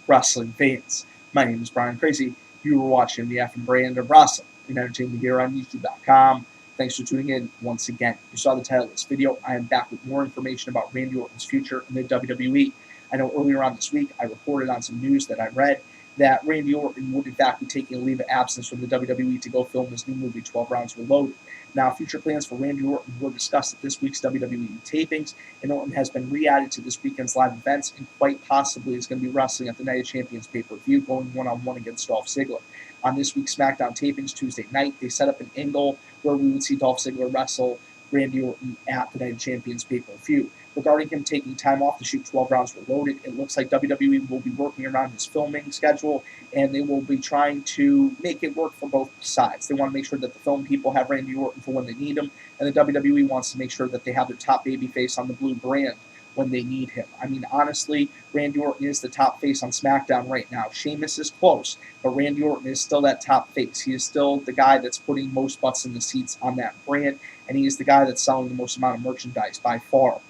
wrestling fans. My name is Brian Crazy. You are watching the F and brand of wrestling and entertainment here on YouTube.com. Thanks for tuning in once again. You saw the title of this video. I am back with more information about Randy Orton's future in the WWE. I know earlier on this week I reported on some news that I read that Randy Orton would in fact be taking a leave of absence from the WWE to go film his new movie, 12 Rounds Reloaded. Now, future plans for Randy Orton were discussed at this week's WWE tapings, and Orton has been re-added to this weekend's live events and quite possibly is going to be wrestling at the Night of Champions pay-per-view, going one-on-one against Dolph Ziggler. On this week's SmackDown tapings Tuesday night, they set up an angle where we would see Dolph Ziggler wrestle Randy Orton at the Night of Champions pay-per-view. Regarding him taking time off to shoot 12 Rounds Reloaded, it looks like WWE will be working around his filming schedule, and they will be trying to make it work for both sides. They want to make sure that the film people have Randy Orton for when they need him, and the WWE wants to make sure that they have their top babyface on the blue brand when they need him. I mean, honestly, Randy Orton is the top face on SmackDown right now. Sheamus is close, but Randy Orton is still that top face. He is still the guy that's putting most butts in the seats on that brand, and he is the guy that's selling the most amount of merchandise by far.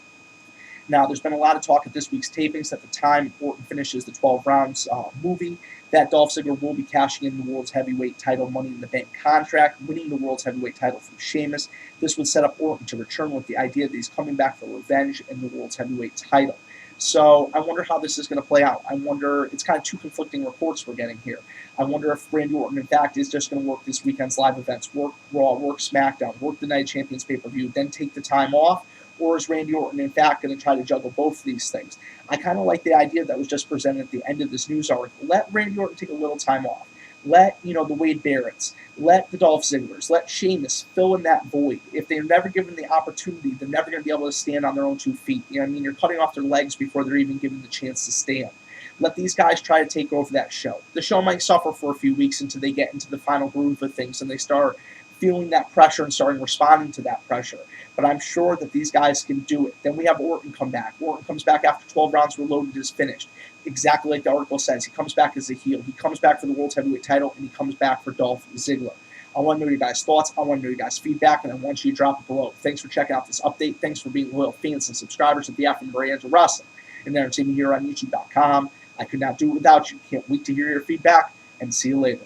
Now, there's been a lot of talk at this week's tapings at the time Orton finishes the 12 Rounds movie that Dolph Ziggler will be cashing in the World's Heavyweight title Money in the Bank contract, winning the World's Heavyweight title from Sheamus. This would set up Orton to return with the idea that he's coming back for revenge in the World's Heavyweight title. So I wonder how this is going to play out. I wonder, it's kind of two conflicting reports we're getting here. I wonder if Randy Orton, in fact, is just going to work this weekend's live events, work Raw, work SmackDown, work the Night of Champions pay-per-view, then take the time off, or is Randy Orton, in fact, going to try to juggle both of these things? I kind of like the idea that was just presented at the end of this news article. Let Randy Orton take a little time off. Let, the Wade Barretts, let the Dolph Zigglers, let Sheamus fill in that void. If they're never given the opportunity, they're never going to be able to stand on their own 2 feet. You're cutting off their legs before they're even given the chance to stand. Let these guys try to take over that show. The show might suffer for a few weeks until they get into the final groove of things and they start feeling that pressure and starting responding to that pressure. But I'm sure that these guys can do it. Then we have Orton come back. Orton comes back after 12 Rounds Reloaded is finished. Exactly like the article says. He comes back as a heel. He comes back for the World's Heavyweight title, and he comes back for Dolph Ziggler. I want to know your guys' thoughts. I want to know your guys' feedback, and I want you to drop it below. Thanks for checking out this update. Thanks for being loyal fans and subscribers of the F and brand of wrestling and entertainment here on YouTube.com. I could not do it without you. Can't wait to hear your feedback, and see you later.